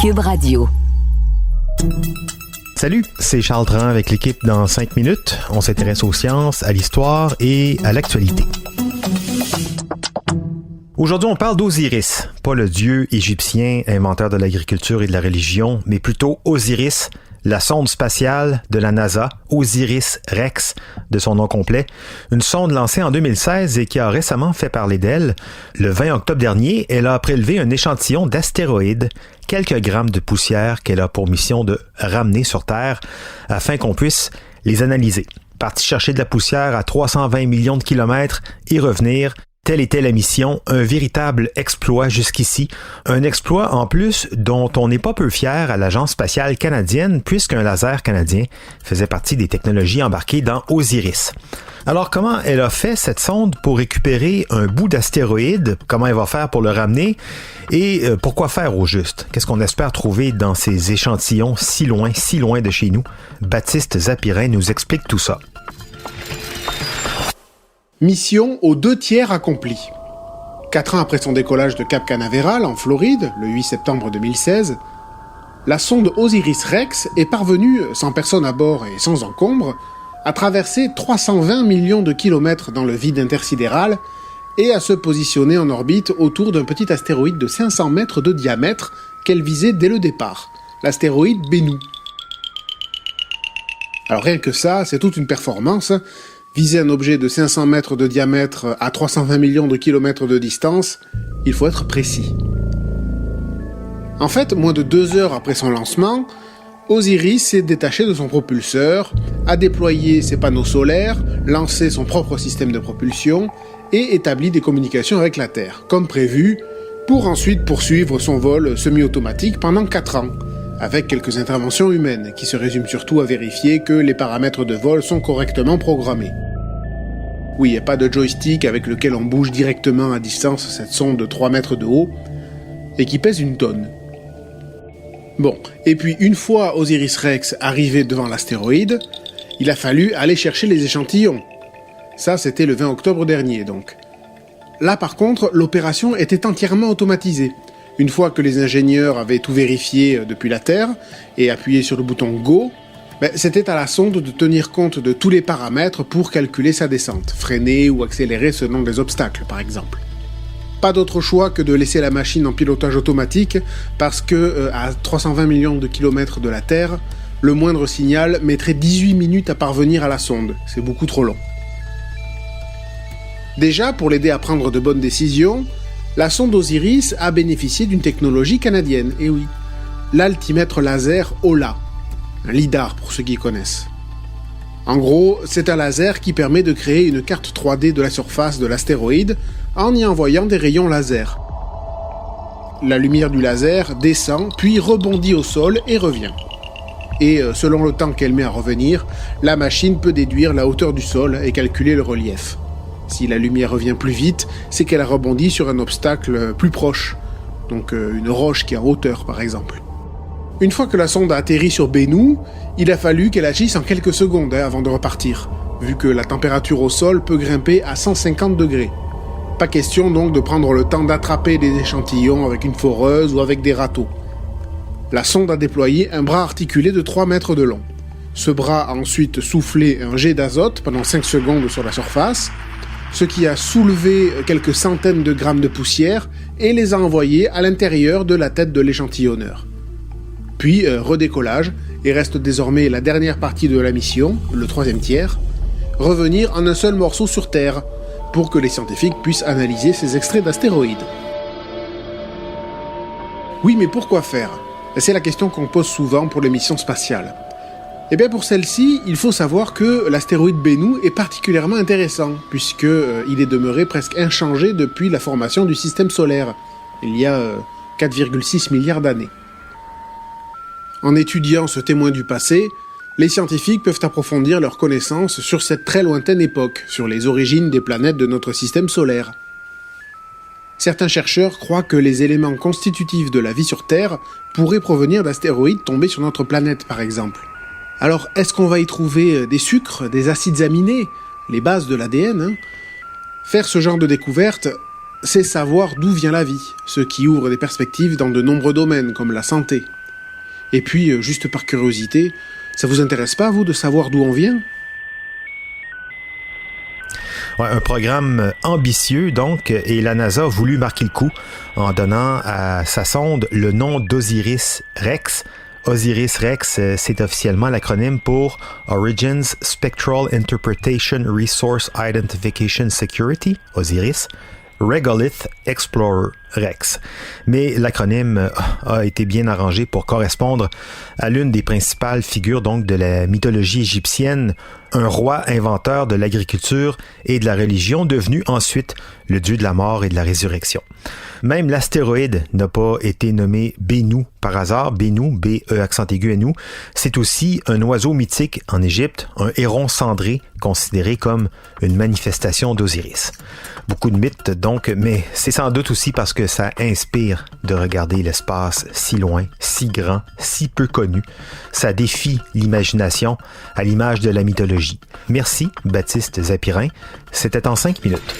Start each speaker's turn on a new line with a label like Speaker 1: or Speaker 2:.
Speaker 1: Cube Radio.
Speaker 2: Salut, c'est Charles Dran avec l'équipe dans 5 minutes. On s'intéresse aux sciences, à l'histoire et à l'actualité. Aujourd'hui, on parle d'Osiris, pas le dieu égyptien inventeur de l'agriculture et de la religion, mais plutôt Osiris, la sonde spatiale de la NASA, OSIRIS-REx, de son nom complet, une sonde lancée en 2016 et qui a récemment fait parler d'elle. Le 20 octobre dernier, elle a prélevé un échantillon d'astéroïdes, quelques grammes de poussière qu'elle a pour mission de ramener sur Terre afin qu'on puisse les analyser. Partie chercher de la poussière à 320 millions de kilomètres et revenir. Telle était la mission, un véritable exploit jusqu'ici. Un exploit en plus dont on n'est pas peu fier à l'Agence spatiale canadienne puisqu'un laser canadien faisait partie des technologies embarquées dans Osiris. Alors comment elle a fait cette sonde pour récupérer un bout d'astéroïde? Comment elle va faire pour le ramener? Et pourquoi faire au juste? Qu'est-ce qu'on espère trouver dans ces échantillons si loin de chez nous? Baptiste Zapirin nous explique tout ça.
Speaker 3: Mission aux 2/3 accomplie. 4 ans après son décollage de Cap Canaveral, en Floride, le 8 septembre 2016, la sonde OSIRIS-REx est parvenue, sans personne à bord et sans encombre, à traverser 320 millions de kilomètres dans le vide intersidéral et à se positionner en orbite autour d'un petit astéroïde de 500 mètres de diamètre qu'elle visait dès le départ, l'astéroïde Bennu. Alors rien que ça, c'est toute une performance. Viser un objet de 500 mètres de diamètre à 320 millions de kilomètres de distance, il faut être précis. En fait, moins de 2 heures après son lancement, Osiris s'est détaché de son propulseur, a déployé ses panneaux solaires, lancé son propre système de propulsion et établi des communications avec la Terre, comme prévu, pour ensuite poursuivre son vol semi-automatique pendant 4 ans, avec quelques interventions humaines qui se résument surtout à vérifier que les paramètres de vol sont correctement programmés. Oui, il n'y a pas de joystick avec lequel on bouge directement à distance cette sonde de 3 mètres de haut et qui pèse 1 tonne. Bon, et puis une fois OSIRIS-REx arrivé devant l'astéroïde, il a fallu aller chercher les échantillons. Ça, c'était le 20 octobre dernier, donc. Là, par contre, l'opération était entièrement automatisée. Une fois que les ingénieurs avaient tout vérifié depuis la Terre et appuyé sur le bouton Go, c'était à la sonde de tenir compte de tous les paramètres pour calculer sa descente, freiner ou accélérer selon des obstacles par exemple. Pas d'autre choix que de laisser la machine en pilotage automatique parce que à 320 millions de kilomètres de la Terre, le moindre signal mettrait 18 minutes à parvenir à la sonde, c'est beaucoup trop long. Déjà, pour l'aider à prendre de bonnes décisions, la sonde Osiris a bénéficié d'une technologie canadienne, et oui, l'altimètre laser OLA, un lidar pour ceux qui connaissent. En gros, c'est un laser qui permet de créer une carte 3D de la surface de l'astéroïde en y envoyant des rayons laser. La lumière du laser descend, puis rebondit au sol et revient. Et selon le temps qu'elle met à revenir, la machine peut déduire la hauteur du sol et calculer le relief. Si la lumière revient plus vite, c'est qu'elle a rebondi sur un obstacle plus proche, donc une roche qui est en hauteur par exemple. Une fois que la sonde a atterri sur Bennu, il a fallu qu'elle agisse en quelques secondes avant de repartir, vu que la température au sol peut grimper à 150 degrés. Pas question donc de prendre le temps d'attraper des échantillons avec une foreuse ou avec des râteaux. La sonde a déployé un bras articulé de 3 mètres de long. Ce bras a ensuite soufflé un jet d'azote pendant 5 secondes sur la surface, ce qui a soulevé quelques centaines de grammes de poussière et les a envoyés à l'intérieur de la tête de l'échantillonneur. Puis redécollage, et reste désormais la dernière partie de la mission, le 3e tiers, revenir en un seul morceau sur Terre, pour que les scientifiques puissent analyser ces extraits d'astéroïdes. Oui, mais pourquoi faire? C'est la question qu'on pose souvent pour les missions spatiales. Eh bien pour celle-ci, il faut savoir que l'astéroïde Bennu est particulièrement intéressant, puisqu'il est demeuré presque inchangé depuis la formation du système solaire, il y a 4,6 milliards d'années. En étudiant ce témoin du passé, les scientifiques peuvent approfondir leurs connaissances sur cette très lointaine époque, sur les origines des planètes de notre système solaire. Certains chercheurs croient que les éléments constitutifs de la vie sur Terre pourraient provenir d'astéroïdes tombés sur notre planète, par exemple. Alors, est-ce qu'on va y trouver des sucres, des acides aminés, les bases de l'ADN, Faire ce genre de découverte, c'est savoir d'où vient la vie, ce qui ouvre des perspectives dans de nombreux domaines comme la santé, Et puis, juste par curiosité, ça vous intéresse pas, vous, de savoir d'où on vient ?
Speaker 2: Ouais, un programme ambitieux, donc, et la NASA a voulu marquer le coup en donnant à sa sonde le nom d'Osiris-Rex. Osiris-Rex, c'est officiellement l'acronyme pour Origins Spectral Interpretation Resource Identification Security, Osiris, Regolith Explorer Rex. Mais l'acronyme a été bien arrangé pour correspondre à l'une des principales figures donc de la mythologie égyptienne, un roi inventeur de l'agriculture et de la religion, devenu ensuite le dieu de la mort et de la résurrection. Même l'astéroïde n'a pas été nommé Bennu par hasard. Bennu, B-E accent aigu N-U, c'est aussi un oiseau mythique en Égypte, un héron cendré considéré comme une manifestation d'Osiris. Beaucoup de mythes donc, mais c'est sans doute aussi parce que ça inspire de regarder l'espace si loin, si grand, si peu connu. Ça défie l'imagination à l'image de la mythologie. Merci, Baptiste Zapirin. C'était en 5 minutes.